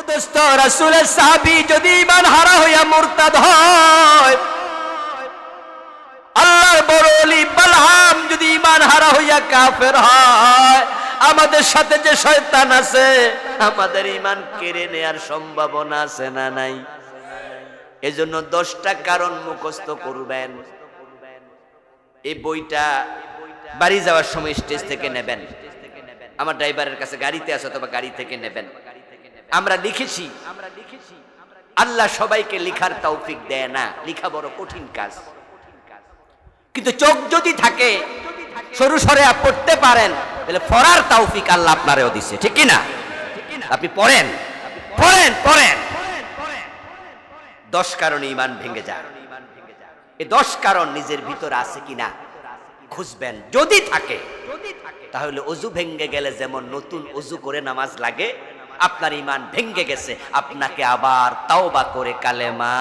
দোস্ত রাসূলের সাহাবী যদি ঈমান হারা হইয়া মুরতাদ হয়, আল্লাহর বড় ওলি বালআম যদি ঈমান হারা হইয়া কাফের হয়, আমাদের সাথে যে শয়তান আছে আমাদের ঈমান কেড়ে নেয়ার সম্ভাবনা আছে না নাই? এজন্য 10টা কারণ মুখস্থ করবেন। এই বইটা বাড়ি যাওয়ার সময় স্টেজ থেকে নেবেন, আমার ড্রাইভারের কাছে গাড়িতে আছে অথবা গাড়ি থেকে নেবেন। আমরা লিখেছি, আল্লাহ সবাইকে লিখার তৌফিক দেয় না, লিখা বড় কঠিন কাজ। কিন্তু চোখ যদি থাকে, সরু সরে পড়তে পারেন, তাহলে পড়ার তৌফিক আল্লাহ আপনারেও দিছে, ঠিক কি না? আপনি পড়েন পড়েন পড়েন। 10 কারণে ঈমান ভেঙে যায়। এই 10 কারণ নিজের ভিতরে আছে কিনা খুঁজবেন। যদি থাকে তাহলে ওযু ভেঙে গেলে যেমন নতুন ওযু করে নামাজ লাগে, আপনার ঈমান ভেঙে গেছে, আপনাকে আবার তাওবা করে কালেমা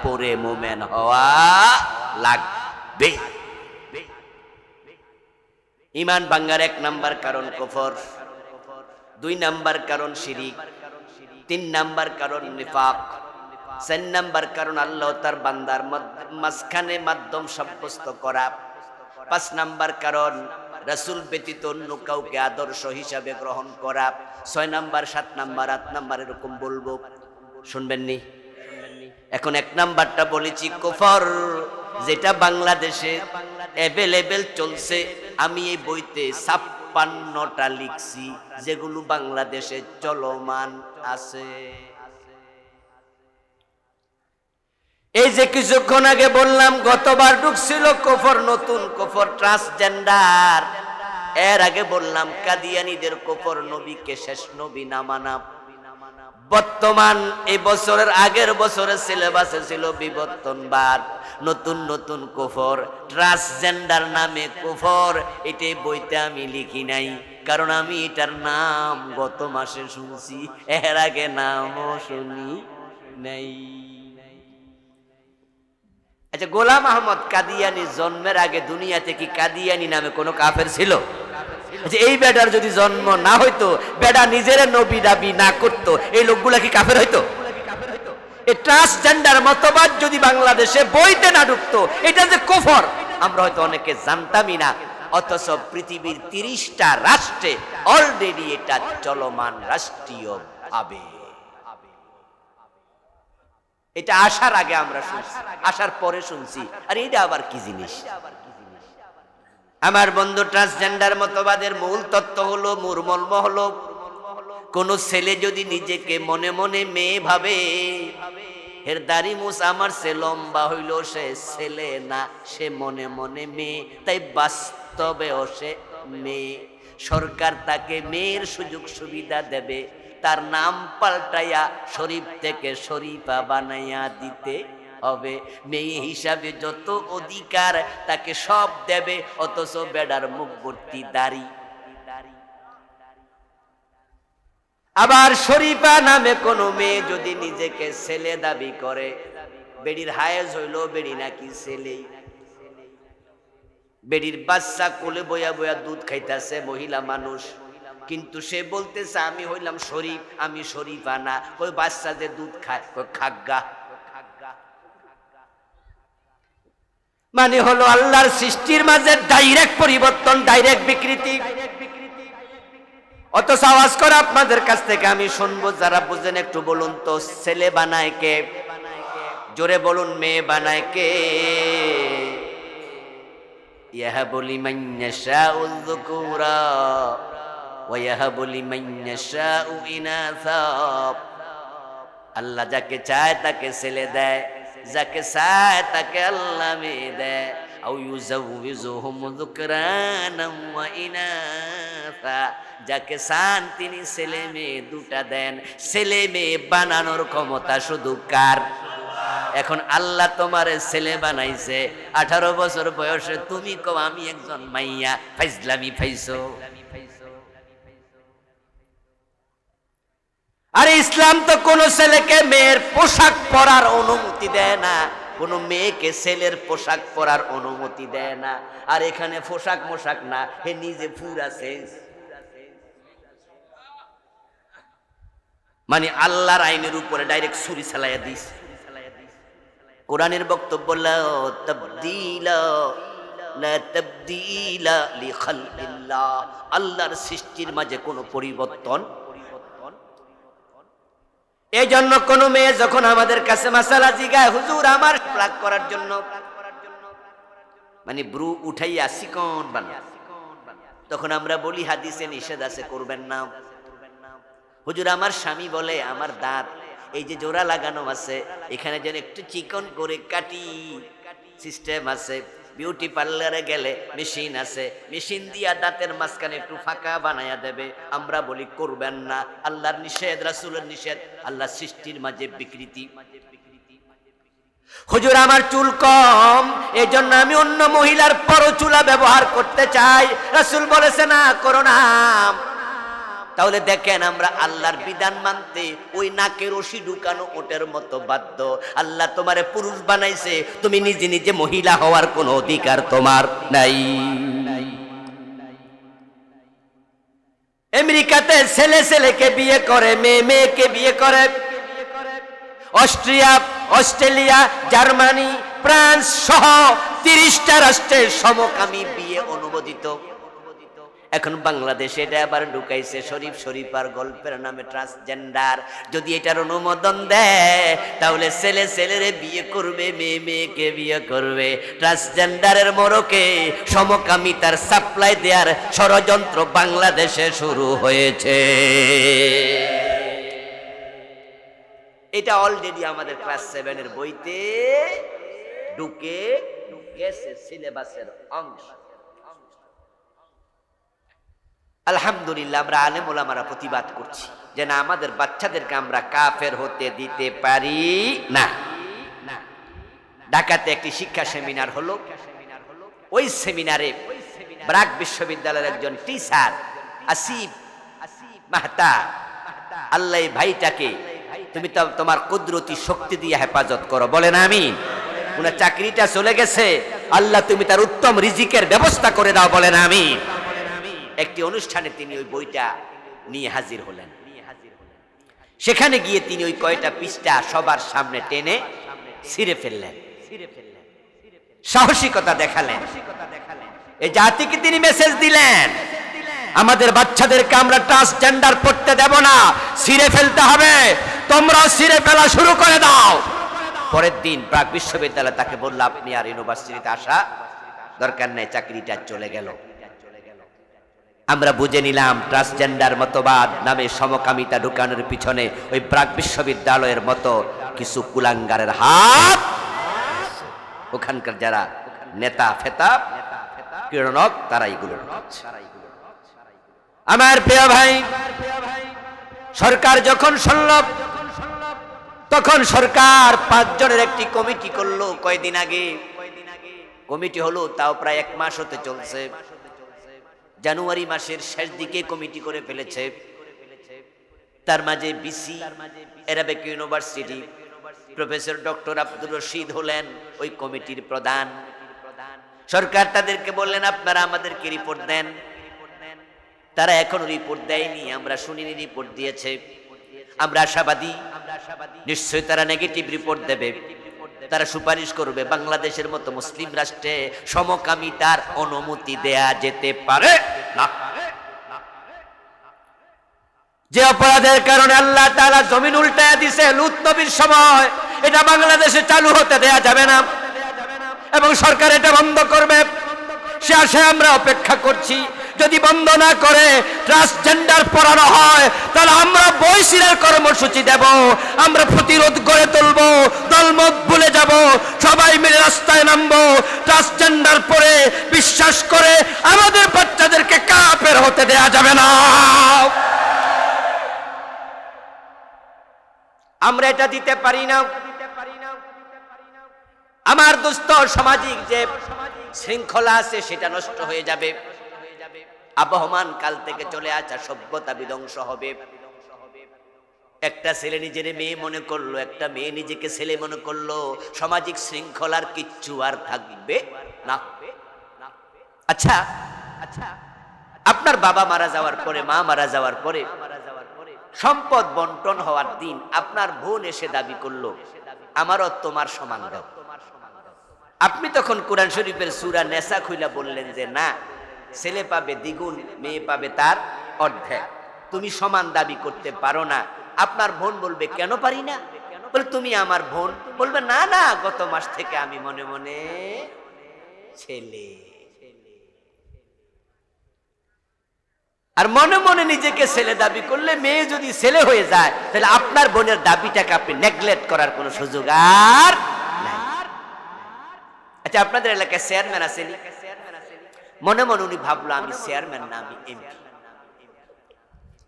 পড়ে মুমিন হওয়া লাগবে। ঈমান ভাঙার 1 নাম্বার কারণ কুফর, 2 নাম্বার কারণ শিরিক, 3 নাম্বার কারণ নিফাক, 4 নাম্বার কারণ আল্লাহ তার বান্দার মাঝখানে মাধ্যম সাব্যস্ত করা, 5 নাম্বার কারণ রাসূল ব্যতীত অন্য কাউকে আদর্শ হিসাবে গ্রহণ করা, 6 নাম্বার, 7 নাম্বার, 8 নাম্বার এরকম বলবো, শুনবেন নি? এখন 1 নাম্বারটা বলেছি কুফর, যেটা বাংলাদেশে অ্যাভেলেবেল চলছে। আমি এই বইতে 56টা লিখছি যেগুলো বাংলাদেশে চলমান আছে। এই যে কিছুক্ষণ আগে বললাম গতবার ঢুকছিল কুফর, নতুন কুফর ট্রান্সজেন্ডার। এর আগে বললাম কাদিয়ানীদের কুফর, নবীকে শেষ নবী না মানা। বর্তমান এই বছরের আগের বছরের সিলেবাসে ছিল বিবর্তনবাদ, নতুন নতুন কুফর, ট্রান্সজেন্ডার নামে কুফর। এটাই বইতে আমি লিখি নাই, কারণ আমি এটার নাম গত মাসে শুনছি, এর আগে নামও শুনি নাই। আচ্ছা, গোলাম আহমদ কাদিয়ানী জন্মের আগে দুনিয়াতে কি কাদিয়ানী নামে কোনো কাফের ছিল? আচ্ছা, এই বেটার যদি জন্ম না হইতো, বেটা নিজের নবী দাবি না করতো, এই লোকগুলা কি কাফের হইতো? এই ট্রান্সজেন্ডার মতবাদ যদি বাংলাদেশে বইতে না ঢুকতো, এটা যে কুফর আমরা হয়তো অনেকে জানতামই না। অথচ পৃথিবীর 30টা রাষ্ট্রে অলরেডি এটা চলমান রাষ্ট্রীয় ভাবে। এটা আসার আগে আমরা শুনছি, আসার পরে শুনছি, আর এটা আবার কি জিনিস? আমার বন্ধু, ট্রান্সজেন্ডার মতবাদের মূল তত্ত্ব হলো, মূলমর্ম হলো, কোন ছেলে যদি নিজেকে মনে মনে মেয়ে ভাবে, এর দাড়ি মুছ আমার সে লম্বা হইল, সে ছেলে না, সে মনে মনে মেয়ে, তাই বাস্তবেও সে মেয়ে। সরকার তাকে মেয়ের সুযোগ সুবিধা দেবে, তার নাম পাল্টাইয়া শরীফ থেকে শরীফা বানাইয়া দিতে হবে। মেয়ে হিসাবে যত অধিকার তাকে সব দেবে, অথচ বেড়ার মুখ ভর্তি দাড়ি। আবার শরীফা নামে কোন মেয়ে যদি নিজেকে ছেলে দাবি করে, বেড়ির হায়েজ হইল বেড়ি নাকি ছেলে। বেড়ির বাচ্চা কোলে বয়া বয়া দুধ খাইতেছে মহিলা মানুষ, কিন্তু সে বলতেছে আমি হইলাম শরীফ, আমি শরীফা না। ওই বাচ্চা যে দুধ খায়, খাগ্গা। মানে হলো আল্লাহর সৃষ্টির মাঝে ডাইরেক্ট পরিবর্তন, ডাইরেক্ট বিকৃতি। অথচ আওয়াজ করে আপনাদের কাছ থেকে আমি শুনবো, যারা বুঝেন একটু বলুন তো, ছেলে বানায় কে? জোরে বলুন, মেয়ে বানায় কে? ইয়াহাবু লিমান ইয়াশাউ যুকুরা ওয়া ইয়াহাবু লিমান ইয়াশাউ ইনাসা। আল্লাহ যাকে চায় তাকে ছেলে দেয়, যাকে চায় তাকে আল্লাহ মেয়ে দেয়। আও ইউযাউযুহুম যুকরানাম ওয়া ইনাসা, যাকে চান তিনি ছেলে মেয়ে দুটা দেন। ছেলে মেয়ে বানানোর ক্ষমতা শুধু কার? এখন আল্লাহ তোমারে ছেলে বানাইছে, 18 বছর বয়সে তুমি কও আমি একজন মাইয়া, ফাইজলামি ফাইছো। আরে ইসলাম তো কোন ছেলেকে মেয়ের পোশাক পরার অনুমতি দেয় না, কোন মেয়েকে ছেলের পোশাক পরার অনুমতি দেয় না। আর এখানে পোশাক মোশাক না, হে নিজে পুরা চেঞ্জ। মানে আল্লাহর আইনের উপরে ডাইরেক্ট ছুরি চালাইয়া দিস। কোরআনের বক্তব্য লা তাবদীলা লা তাবদীলা লিখালকিল্লাহ, আল্লাহর সৃষ্টির মাঝে কোনো পরিবর্তন। এই জন্য কোন মেয়ে যখন আমাদের কাছে মাসালা জিগায়, হুজুর আমার প্লাগ করার জন্য, মানে ব্রু উঠাইয়া চিকন বানা, তখন আমরা বলি হাদিসে নিষেধ আছে, করবেন না। হুজুর আমার স্বামী বলে আমার দাঁত এই যে জোড়া লাগানো আছে, এখানে যেন একটু চিকন করে কাটি, সিস্টেম আছে। বিউটি পার্লারে গেলে মেশিন আছে, মেশিন দিয়া দাঁতের মাঝখানে একটু ফাঁকা বানায়া দেবে। আমরা বলি করবেন না, আল্লাহর নিষেধ, রাসূলের নিষেধ, আল্লাহর সৃষ্টির মাঝে বিকৃতি। হুজুর আমার চুল কম, এই জন্য আমি অন্য মহিলার পরচুলা ব্যবহার করতে চাই, রাসূল বলেছে না করো না। তাহলে দেখেন আমরা আল্লাহর বিধান মানতে ওই নাকে রশি ঢুকানো ওটের মতো বাধ্য। আল্লাহ তোমারে পুরুষ বানাইছে, তুমি নিজে নিজে মহিলা হওয়ার কোনো অধিকার তোমার নাই। আমেরিকাতে ছেলে ছেলেকে বিয়ে করে, মেয়ে মেয়েকে বিয়ে করে। অস্ট্রিয়া, অস্ট্রেলিয়া, জার্মানি, ফ্রান্স সহ 30টা রাষ্ট্রে সমকামী বিয়ে অনুমোদিত। এখন বাংলাদেশে এটা আবার ঢুকাইছে শরীফ শরীফার গল্পের নামে ট্রান্সজেন্ডার। যদি এটার অনুমোদন দেয় তাহলে ছেলে ছেলেরে বিয়ে করবে, মেয়ে মেয়েকে বিয়ে করবে। ট্রান্সজেন্ডারের মোড়কে সমকামিতার সাপ্লাই দেওয়ার ষড়যন্ত্র বাংলাদেশে শুরু হয়েছে। এটা অলরেডি আমাদের ক্লাস 7-এর বইতে ঢুকে গেছে, সিলেবাসের অংশ। আলহামদুলিল্লাহ আমরা আলেম ওলামারা প্রতিবাদ করছি যে না, আমাদের বাচ্চাদেরকে আমরা কাফের হতে দিতে পারি না। ঢাকাতে একটি শিক্ষা সেমিনার হলো, ওই সেমিনারে ব্রাক বিশ্ববিদ্যালয়ের একজন টিচার আসিফ মাহতা, আল্লাহ ভাইটাকে তুমি তো তোমার কুদরতি শক্তি দিয়ে হেফাজত করো, বলেন আমিন। উনার চাকরিটা চলে গেছে, আল্লাহ তুমি তার উত্তম রিজিকের ব্যবস্থা করে দাও, বলেন আমিন। একটি অনুষ্ঠানে তিনি ওই বইটা নিয়ে হাজির হলেন। সেখানে গিয়ে তিনি ওই কয়টা পৃষ্ঠা সবার সামনে টেনে ছিঁড়ে ফেললেন, সাহসিকতা দেখালেন। এই জাতিকে তিনি মেসেজ দিলেন, আমাদের বাচ্চাদেরকে আমরা ট্রান্সজেন্ডার পড়তে দেব না, ছিঁড়ে ফেলতে হবে, তোমরা ছিঁড়ে ফেলা শুরু করে দাও। পরের দিন প্রাক বিশ্ববিদ্যালয় তাকে বলল আপনি আর ইউনিভার্সিটিতে আসা দরকার নেই, চাকরিটা চলে গেল। আমরা বুঝে নিলাম ট্রান্সজেন্ডার মতবাদ নামে সমকামিতা ঢুকানোর পিছনে ওই প্রাক বিশ্ববিদ্যালয়ের মতো কিছু কুলাঙ্গারের হাত। ওখানকার যারা নেতা ফেতা কিরণক তারা এগুলো। আমার প্রিয় ভাই, সরকার যখন শুনল তখন সরকার 5 জনের একটি কমিটি করলো। কয়দিন আগে কমিটি হলো, তাও প্রায় 1 মাস হতে চলছে। জানুয়ারি মাসের শেষ দিকে কমিটি করে ফেলেছে। তার মাঝে বিসি Arabic university professor doctor Abdur Rashid হলেন ওই কমিটির প্রধান। সরকার তাদেরকে বললেন আপনারা আমাদেরকে রিপোর্ট দেন। তারা এখনো রিপোর্ট দেয়নি, আমরা শুনিনি রিপোর্ট দিয়েছে। আমরা আশাবাদী নিশ্চয়ই তারা নেগেটিভ রিপোর্ট দেবে, তারা সুপারিশ করবে বাংলাদেশের মতো মুসলিম রাষ্ট্রে সমকামিতার অনুমতি দেয়া যেতে পারে না। যে অপরাধের কারণে আল্লাহ তাআলা জমিন উল্টায়া দিয়েছে লূত নবীর সময়, এটা বাংলাদেশে চালু হতে দেয়া যাবে না এবং সরকার এটা বন্ধ করবে। সে আশায় আমরা অপেক্ষা করছি। যদি বন্ধ না করে ট্রান্সজেন্ডার পড়ানো হয় তাহলে আমরা বহিষ্কারের কর্মসূচি দেব, আমরা প্রতিরোধ গড়ে তুলব, দলমত ভুলে যাব, সবাই মিলে রাস্তায় নামবো। ট্রান্সজেন্ডার পড়ে বিশ্বাস করে আমাদের বাচ্চাদেরকে কাফের হতে দেয়া যাবে না। আমরা এটা দিতে পারি না। আমার দোস্ত, সামাজিক যে শৃঙ্খলা আছে সেটা নষ্ট হয়ে যাবে। আবহমান কাল থেকে চলে আসা সভ্যতা বিধ্বংস হবে। একটা ছেলে নিজের মেয়ে মনে করলো, একটা মেয়ে নিজেকে ছেলে মনে করলো, সামাজিক শৃঙ্খলার কিচ্ছু আর থাকবে না। আচ্ছা, আপনার বাবা মারা যাওয়ার পরে, মা মারা যাওয়ার পরে সম্পদ বন্টন হওয়ার দিন আপনার বোন এসে দাবি করলো আমারও তোমার সমান দাও। আপনি তখন কোরআন শরীফের সূরা নেসা খুইলা বললেন যে না, ছেলে পাবে দ্বিগুণ, মেয়ে পাবে তার অর্ধেক, তুমি সমান দাবি করতে পারো না। আপনার বোন বলবে কেন পারি না? বলে তুমি আমার বোন। বলবে না না, গত মাস থেকে আমি মনে মনে ছেলে। আর মনে মনে নিজেকে ছেলে দাবি করলে মেয়ে যদি ছেলে হয়ে যায়, তাহলে আপনার বোনের দাবিটাকে আপনি নেগলেক্ট করার কোনো সুযোগ আর নাই। আচ্ছা, আপনাদের এলাকায় চেয়ারম্যান আছেনি? মনে মনে উনি ভাবলো আমি চেয়ারম্যান না, আমি এমপি।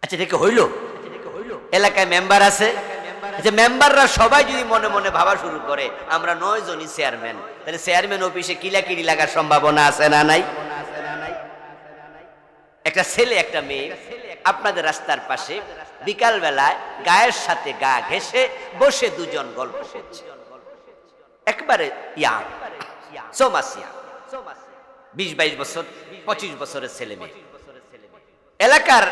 আচ্ছা, এটা কি হইল? এলাকায় মেম্বার আছে, যে মেম্বাররা সবাই যদি মনে মনে ভাবা শুরু করে আমরা 9 জনই চেয়ারম্যান, তাহলে চেয়ারম্যান অফিসে কিলাকিলি লাগার সম্ভাবনা আছে না নাই? একটা ছেলে একটা মেয়ে আপনাদের রাস্তার পাশে বিকাল বেলায় গায়ের সাথে গা ঘেঁষে বসে দুজন গল্প করছে, একবারে ইয়াং, সোমাসিয়া, 20-22 বছর 25 বছরের ছেলে মেয়ে। এলাকার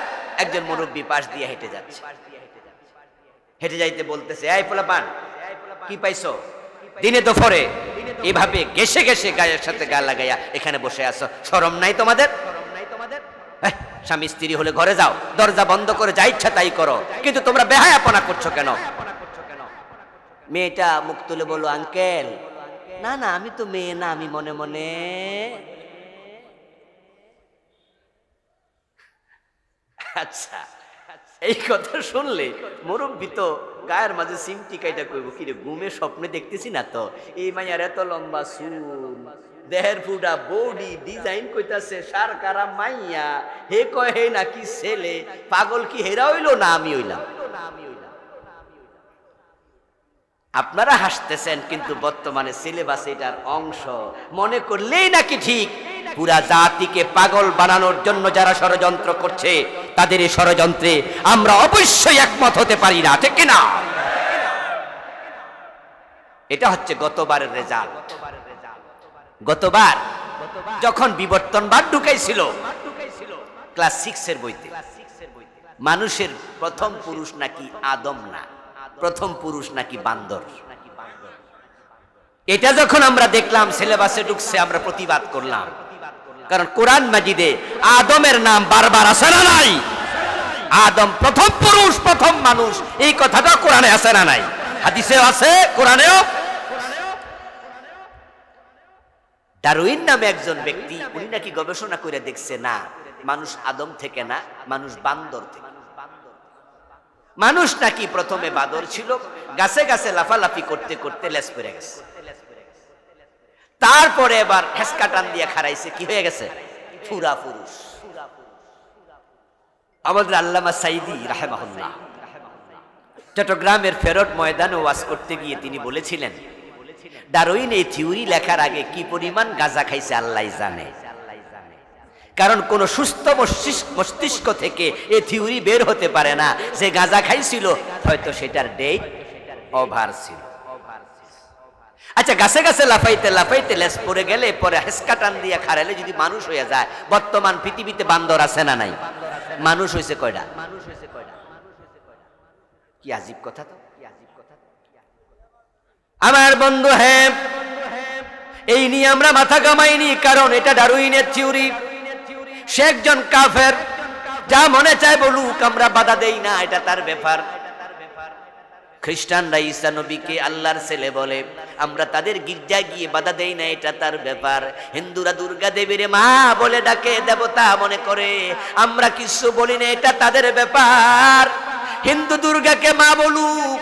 একজন মুরব্বী পাশ দিয়ে হেঁটে যাচ্ছে, হেঁটে যাইতে বলতেছে, এই পোলাপান কি পাইছো? দিনে দুপুরে এভাবে ঘেঁষে ঘেঁষে গায়ের সাথে গা লাগাইয়া এখানে বসে আছো, শরম নাই তোমাদের? স্বামী স্ত্রী হলে ঘরে যাও, দরজা বন্ধ করে যা ইচ্ছা তাই করো, কিন্তু তোমরা বেহায়াপনা করছো কেন? মেয়েটা মুখ তুলে বলল, আঙ্কেল না না, আমি তো মেয়ে না, আমি মনে মনে। আচ্ছা, এই কথা শুনলে মুরব্বী তো গায়ের মাঝে সিমটি কাইটা কইব, কিরে ঘুমে স্বপ্নে দেখতেছি না তো এই মাইয়ার এত লম্বা চুল, দেহের ফুটা বডি ডিজাইন কইতাছে সারকারা মাইয়া, হে কয় হে নাকি ছেলে, পাগল কি হেরা হইলো না আমি হইলাম? আপনারা হাসতেছেন, কিন্তু বর্তমানে সিলেবাস এটার অংশ মনে করলেই নাকি ঠিক। পুরা জাতিকে পাগল বানানোর জন্য যারা ষড়যন্ত্র করছে, তাদের এই ষড়যন্ত্রে আমরা অবশ্যই একমত হতে পারি না, ঠিক কিনা? এটা হচ্ছে গতবারের রেজাল্ট। গতবার যখন বিবর্তনবাদ ঢুকাইছিল ক্লাস 6 এর বইতে, মানুষের প্রথম পুরুষ নাকি আদম না, প্রথম পুরুষ নাকি বান্দর। এটা যখন আমরা দেখলাম সিলেবাসে ঢুকছে, আমরা প্রতিবাদ করলাম, কারণ কোরআন মাজিদে আদমের নাম বারবার আছে না নাই? আদম প্রথম পুরুষ, প্রথম মানুষ, এই কথাটা কোরআনে আছে না নাই? হাদিসেও আছে, কোরআনেও। ডারউইন নামে একজন ব্যক্তি, উনি নাকি গবেষণা করে দেখছে না, মানুষ আদম থেকে না, মানুষ বান্দর থেকে। মানুষ নাকি প্রথমে বাদর ছিল, গাছে গাছে লাফালাফি করতে করতে লেজ পড়ে গেছে, তারপরে এবার হেসকা টান দিয়ে খারাইছে, কি হয়ে গেছে? পুরা পুরুষ। আমাদের আল্লামা সাইদি রাহিমাহুল্লাহ চট্টগ্রামের ফেরত ময়দানে ওয়াজ করতে গিয়ে তিনি বলেছিলেন, ডারউইন এই থিওরি লেখার আগে কি পরিমাণ গাঁজা খাইছে আল্লাহই জানে, কারণ কোন সুস্থ মস্তিষ্ক থেকে এই থিওরি বের হতে পারে না যে গাঁজা খাইছিল, হয়তো সেটার ডেট ওভার ছিল। আচ্ছা, গাছে গাছে লাফাইতে লাফাইতে লেজ পড়ে গেলে পরে হেসকা টান দিয়ে খারাইলে যদি মানুষ হয়ে যায়, বর্তমান পৃথিবীতে বান্দর আছে না নাই? মানুষ হয়েছে কয়টা? কি আজীব কথা তো। আমার বন্ধু, হ্যাঁ, এই নিয়ে আমরা মাথা কামাইনি, কারণ এটা ডারউইনের থিওরি। সে একজন কাফের, যা মনে চায় বলুক, আমরা বাধা দেই না, এটা তার ব্যাপার। খ্রিস্টানরা ঈসা নবীকে আল্লাহর ছেলে বলে, আমরা তাদের গির্জায় গিয়ে বাধা দেই না, এটা তার ব্যাপার। হিন্দুরা দুর্গা দেবীর মা বলে ডাকে, দেবতা মনে করে, আমরা কিছু বলি না, এটা তাদের ব্যাপার। হিন্দু দুর্গাকে মা বলুক,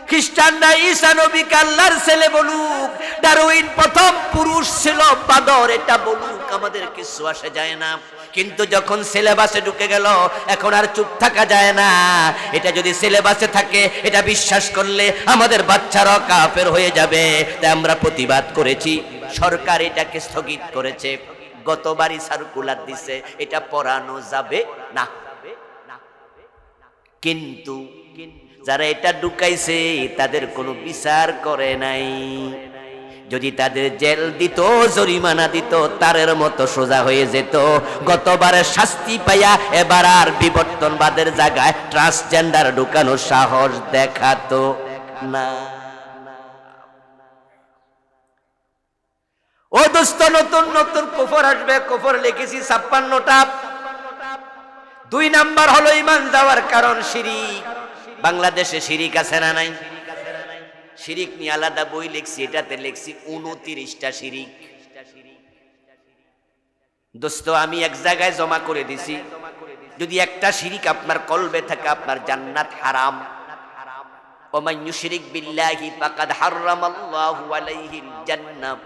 খ্রিস্টানরা ঈসা নবীকে আল্লাহর ছেলে বলুক, ডারউইন প্রথম পুরুষ ছিল বাদর, এটা বলুক, আমাদের কিছু আসে যায় না। কিন্তু যখন সিলেবাসে ঢুকে গেল, এখন আর চুপ থাকা যায় না। এটা যদি সিলেবাসে থাকে, এটা বিশ্বাস করলে আমাদের বাচ্চারা কাফের হয়ে যাবে। তাই আমরা প্রতিবাদ করেছি, সরকার এটাকে স্থগিত করেছে, গতবারই সার্কুলার দিছে এটা পড়ানো যাবে না। কিন্তু যারা এটা ঢুকাইছে তাদের কোনো বিচার করে নাই। যদি তাদের জেল দিত, জরিমানা দিত, তারের মতো সোজা হয়ে যেত। গতবারের শাস্তি পাইয়া এবার আর বিবর্তনবাদের জায়গায় ট্রান্সজেন্ডার ঢুকানোর সাহস দেখাতো না। ও দোস্ত, নতুন নতুন কুফর আসবে। কুফর লিখেছি 56টা। 2 নাম্বার হলো ঈমান যাওয়ার কারণ শিরিক। বাংলাদেশে শিরিক আছে না নাই? শিরিক নিয়ে আলাদা বই লিখছি, এটাতে লিখছি 29টা শিরিক। দোস্ত, আমি এক জায়গায় জমা করে দিছি, যদি একটা শিরিক আপনার কলবে থাকে আপনার জান্নাত হারাম। ওমান ইউশরিক বিল্লাহি ফাকাদ হারামাল্লাহু আলাইহিল জান্নাহ।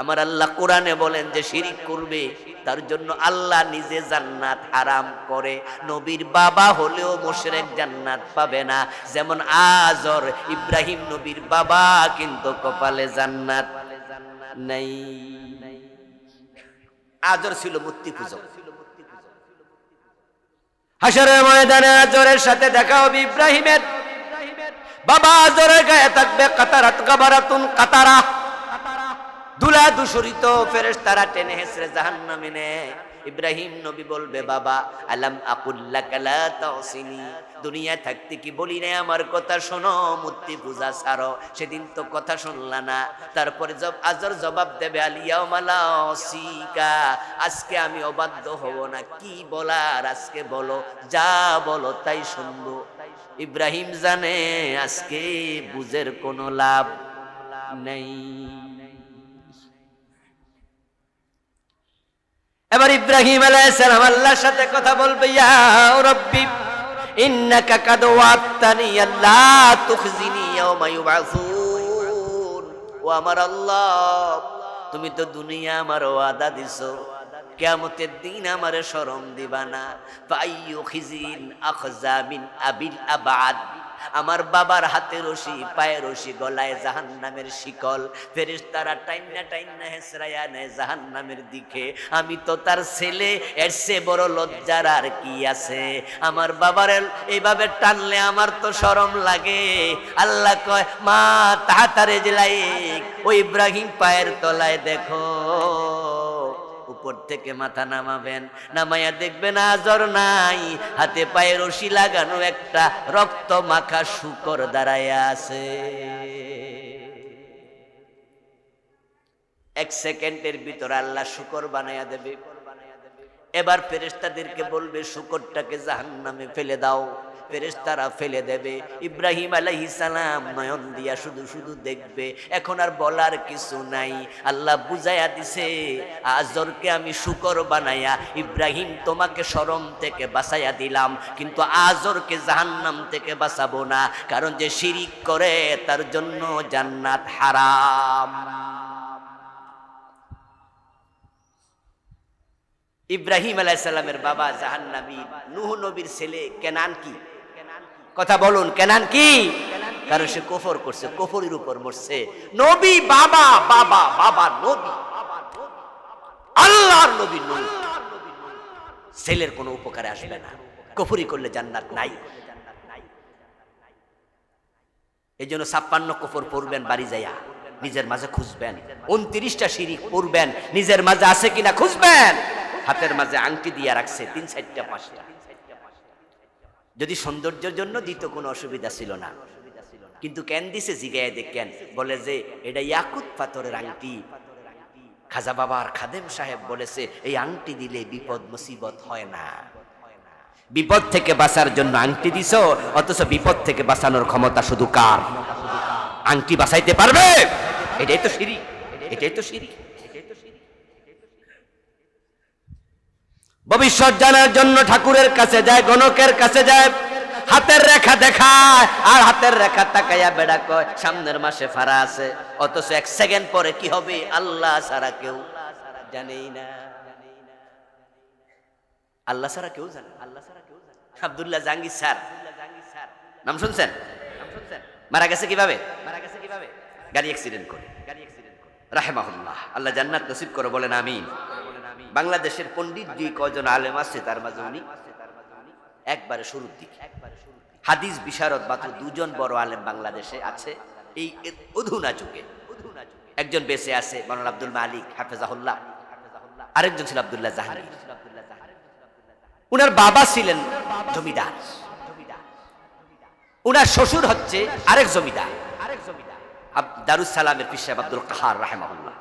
আমার আল্লাহ কোরআনে বলেন যে শিরিক করবে তার জন্য আল্লাহ নিজে জান্নাত হারাম করে। নবীর বাবা হলেও মুশরিক জান্নাত পাবে না। যেমন আজর, ইব্রাহিম নবীর বাবা, কিন্তু কপালে জান্নাত নাই। আজর ছিল মূর্তি পূজক। হাশরের ময়দানে আজরের সাথে দেখা হবে ইব্রাহিমের। বাবা আজরের গায়ে থাকবে কাতারাত গাবারাতুন কাতারা, দুলা দূষরিত ফেরেশতারা টেনে হেসরে জাহান্নামে নেয়। ইব্রাহিম নবী বলবে, বাবা আলাম আকুল লাকা লা তাসিনি, দুনিয়া থাকতে কি বলি না আমার কথা শোনো, মূর্তি পূজা ছাড়ো। সেদিন তো কথা শুনলা না। তারপরে আজর জবাব দেবে, আলিয়াউমা লা আসিকা, আজকে আমি অবাধ্য হব না। কি বলার আজকে বলো, যা বলো তাই শুনবো। ইব্রাহিম জানে আজকে বুঝের কোনো লাভ নেই। এবার ইব্রাহিম আলাইহিস সালাম আল্লাহর সাথে কথা বলবে, ইয়া রাব্বি ইন্নাকা কাদ ওয়া'আদতানি আল্লা তুখজিনি ইয়াওমা ইউবআসুন। ও আমার আল্লাহ, তুমি তো দুনিয়া আমার ওয়াদা দিছো, কিয়ামতের দিন আমারে শরম দিবা না। ফাইয়ু খিজিন আখজা মিন আবিল আবাদ, আমার বাবার হাতে রশি, পায়ে রশি, গলায় জাহান্নামের শিকল, ফেরেশতারা টাইন্না টাইন্না হেসরায়া নেয় জাহান্নামের দিকে। আমি তো তার ছেলে, এর চেয়ে বড় লজ্জার আর কি আছে? আমার বাবার এইভাবে টানলে আমার তো শরম লাগে। আল্লাহ কয়, মা তাহাতারে জেলাইক, ও ইব্রাহিম পায়ের তলায় দেখো। উপর থেকে মাথা নামাবেন, নামাইয়া দেখবেন আজর নাই, হাতে পায়ে রশি লাগানো একটা রক্ত মাখা শূকর দাঁড়াইয়া আছে। 1 সেকেন্ডের ভিতর আল্লাহ শূকর বানাইয়া দেবে। এবার ফেরেশতাদেরকে বলবে, শূকরটাকে জাহান্নামে ফেলে দাও। ফেরেশতারা ফেলে দেবে। ইব্রাহিম আলাইহিস সালাম নয়ন দিয়া শুধু শুধু দেখবে। এখন আর বলার কিছু নাই। আল্লাহ বুঝাইয়া দিছে, আজরকে আমি শূকর বানাইয়া ইব্রাহিম তোমাকে শরম থেকে বাঁচাইয়া দিলাম, কিন্তু আজরকে জাহান্নাম থেকে বাঁচাবো না। কারণ যে শিরিক করে তার জন্য জান্নাত হারাম। ইব্রাহিম আলাইহিস সালামের বাবা জাহান্নামী, নূহ নবীর ছেলে কেনান কি? কথা বলুন, কেনান কি? কারণ সে কুফর করছে, কুফরের উপর মরছে। নবী বাবা, বাবা বাবা নবী, আল্লাহর নবী নূহ, ছেলের কোনো উপকারে আসবে না। কুফরি করলে জান্নাত নাই। এই জন্য 56 কুফর পড়বেন, বাড়ি যাইয়া নিজের মাঝে খুঁজবেন। 29টা শিরিক পড়বেন, নিজের মাঝে আছে কিনা খুঁজবেন। হাতের মাঝে আংটি দিয়া রাখছে 3, 4টা 5টা। যদি সৌন্দর্যের জন্য দিত কোনো অসুবিধা ছিল না, কিন্তু কেন দিছে জিগায় দেখেন, বলে যে এটা ইয়াকুত পাথরের আংটি। খাজা বাবার খাদেম সাহেব বলেছে এই আংটি দিলে বিপদ মুসিবত হয় না। বিপদ থেকে বাঁচার জন্য আংটি দিছ, অথচ বিপদ থেকে বাঁচানোর ক্ষমতা শুধু কার? আংটি বাঁচাইতে পারবে? এটাই তো শিরিক, এটাই তো শিরিক। ভবিষ্যৎ জানার জন্য ঠাকুরের কাছে যায়, গণকের কাছে যায়, হাতের রেখা দেখায়, আর হাতের রেখা তাকাইয়া বেড়া কয় সামনের মাসে ফারা আছে, অথচ 1 সেকেন্ড পরে কি হবে আল্লাহ ছাড়া কেউ জানেই না। আল্লাহ ছাড়া কেউ জানে, আল্লাহ ছাড়া কেউ জানে। আব্দুল্লাহ জাহাঙ্গীর স্যার নাম শুনছেন? মারা গেছে কিভাবে? গাড়ি অ্যাক্সিডেন্ট করে। রাহেমাহুল্লাহ, আল্লাহ জান্নাত নসিব করে, বলেন আমিন। বাংলাদেশের পণ্ডিত দুই কজন আলেম আছে, তার মাঝে উনি একবারে শুরুর দিকে। হাদিস বিশারদ মাত্র 2 জন বড় আলেম বাংলাদেশে আছে এই অধুনা যুগে। একজন বেঁচে আছে মাওলানা আব্দুল মালিক হাফেজাহুল্লাহ, আরেকজন ছিল আব্দুল্লাহ জাহাঙ্গীর। উনার বাবা ছিলেন জমিদার, উনার শ্বশুর হচ্ছে আরেক জমিদার, দারুস সালামের পীর সাহেব আব্দুল কাহার রাহিমাহুল্লাহ।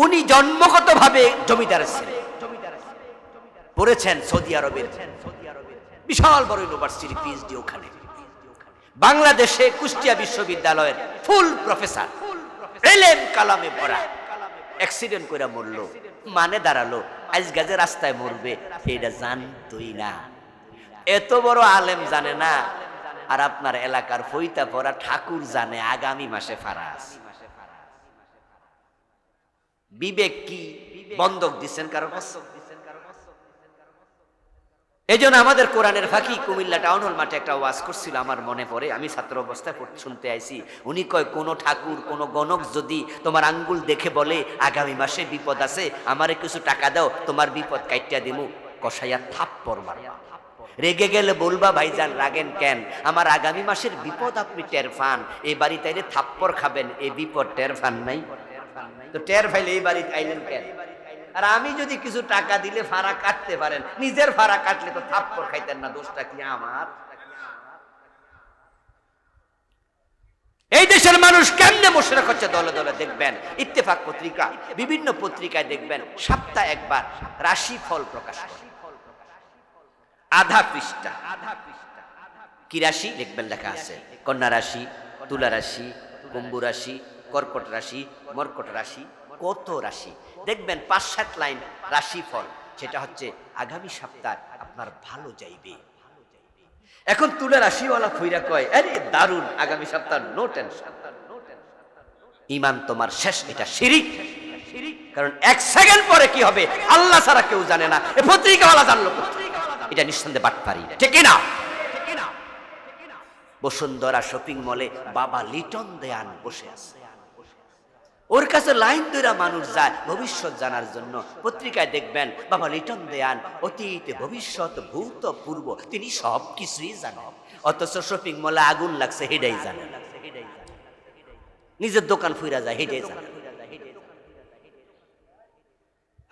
উনি জন্মগত ভাবে জমিদারের ছেলে, পড়েছেন সৌদি আরবের বিশাল বড় ইউনিভার্সিটি, পিএইচডি ওখানে। বাংলাদেশে কুষ্টিয়া বিশ্ববিদ্যালয়ের ফুল প্রফেসর, এলেম কালামে ভরা। অ্যাক্সিডেন্ট করে মরলো, মানে দাঁড়ালো আজ গাজে রাস্তায় মরবে, এটা জানতই না। এত বড় আলেম জানে না, আর আপনার এলাকার ফইতা পড়া ঠাকুর জানে আগামী মাসে ফারাজ। বিবেক কি বন্ধক দিচ্ছেন কারো কাছে? এই জন্য আমাদের কোরআনের ফাঁকি কুমিল্লা টাউন হল মাঠে একটা ওয়াজ করছিল, আমার মনে পড়ে, আমি ছাত্র অবস্থায় শুনতে আইছি। উনি কয়, কোন ঠাকুর কোন গণক যদি তোমার আঙ্গুল দেখে বলে আগামী মাসে বিপদ আছে, আমারে কিছু টাকা দাও, তোমার বিপদ কাইটা দিমু, কষাইয়া থাপ্পড় মারবা। রেগে গেলে বলবা, ভাইজান রাগেন কেন, আমার আগামী মাসের বিপদ আপনি টের পান, এই বাড়ি তাইলে থাপ্পড় খাবেন, এই বিপদ টের পান নাই, তো টের পাইলে এই বাড়িতে আইলেন কেন? আর আমি যদি কিছু টাকা দিলে ভাড়া কাটতে পারেন, নিজের ভাড়া কাটলে তো থাপ্পড় খাইতেন না, দোষটা কি আমার? এই দেশের মানুষ কেমনে মুশরিক হচ্ছে দলে দলে। দেখবেন ইত্তেফাক পত্রিকা, বিভিন্ন পত্রিকায় দেখবেন সপ্তাহে একবার রাশি ফল প্রকাশ করে, আধা পৃষ্ঠা। কি রাশি দেখবেন, লেখা আছে কন্যা রাশি, তুলা রাশি, কুম্ভ রাশি, কর্কট রাশি, মর্কট রাশি, কত রাশি দেখবেন ৫-৭ লাইন রাশি ফল, সেটা হচ্ছে আগামী সপ্তাহ আপনার ভালো যাইবে। এখন তুলা রাশিওয়ালা ফইরা কয়, আরে দারুন, আগামী সপ্তাহ নো টেনশন, ঈমান তোমার শেষ, এটা শিরিক। কারণ ১ সেকেন্ড পরে কি হবে আল্লাহ ছাড়া কেউ জানে না, এই পত্রিকাওয়ালা জানলো, এটা নিঃসন্দেহে বাটপারি, ঠিক না? বসুন্ধরা শপিং মলে বাবা লিটন দেয়ান বসে আছে, ওর কাছে লাইন ধরে মানুষ যায় ভবিষ্যৎ জানার জন্য। পত্রিকায় দেখবেন বাবা লিটন দেয়ান অতীত ভবিষ্যৎ ভূত পূর্ব তিনি সব কিছুই জানেন, অথচ শপিং মলে আগুন লাগছে হেডাই জানে না, নিজের দোকান ফুইরা যায় হেডাই জানে।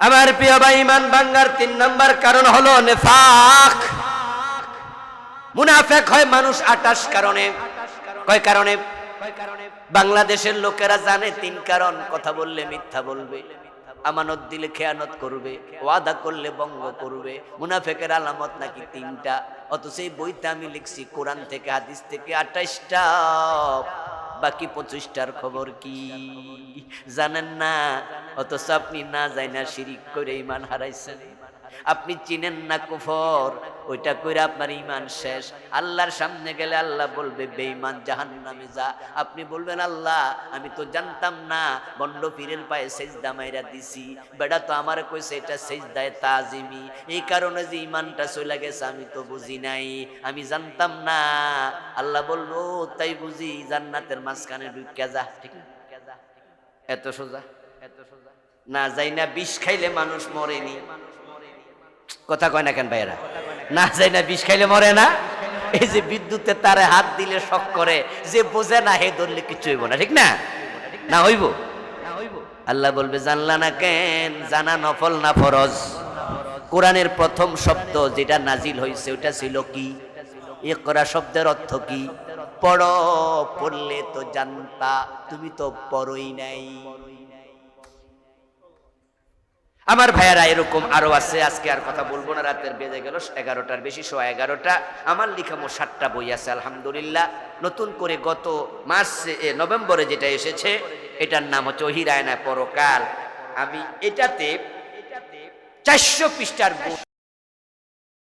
আমার প্রিয় ভাই, ঈমান ভাঙার ৩ নাম্বার কারণ হলো নিফাক। মুনাফিক হয় মানুষ ২৮ কারণে। কয় কারণে? বাংলাদেশের লোকেরা জানে ৩ কারণ। কথা বললে মিথ্যা বলবে, আমানত দিলে খেয়ানত করবে, ওয়াদা করলে ভঙ্গ করবে। মুনাফিকের আলামত নাকি ৩টা, অথচ এই বইতে আমি লিখছি কোরআন থেকে হাদিস থেকে ২৮টা, বাকি 25টার খবর কি জানেন না? অথচ আপনি না জানা শিরিক করে ঈমান হারাইছেন। আপনি চিনেন না কুফর, ওইটা কইরা আপনার ঈমান শেষ। আল্লাহর সামনে গেলে আল্লাহ বলবে বেঈমান জাহান্নামে যা। আপনি বলবেন আল্লাহ আমি তো জানতাম না, বন্ড পীরের পায়ে সেজদা মাইরা দিছি, বেটা তো আমার কইছে এটা সেজদায়ে তাজিমি, এই কারণে যে ঈমানটা চলে গেছে আমি তো বুঝি নাই, আমি জানতাম না। আল্লাহ বলবো তাই বুঝি, জান্নাতের মাঝখানে ঢুকিয়া যা। ঠিক না? এত সোজা, এত সোজা না। যাই না বিষ খাইলে মানুষ মরেনি, কথা কয় না কেন ভাইয়েরা? না যাই না বিষ খাইলে মরে না। এই যে বিদ্যুতের তারে হাত দিলে শক করে, যে বোঝে না হে ধরলে কিছু হইব না, ঠিক না? না হইব? আল্লাহ বলবে জানলা না কেন? জানা নফল না ফরজ। কোরআনের প্রথম শব্দ যেটা নাজিল হয়েছে ওটা ছিল কি? ইকরা শব্দের অর্থ কি? পড়ো, পড়লে তো জানতা, তুমি তো পড়োই নাই। আমার ভাইয়ারা এরকম আরো আছে, আজকে আর কথা বলবো না, রাতের বেজে গেল 11টার বেশি, 11:15। আমার লিখা মোট 7টা বই আছে আলহামদুলিল্লাহ। নতুন করে গত নভেম্বরে যেটা এসেছে এটার নাম হচ্ছে ওহির আয়না পরকাল। আমি এটাতে 400 পৃষ্ঠার বই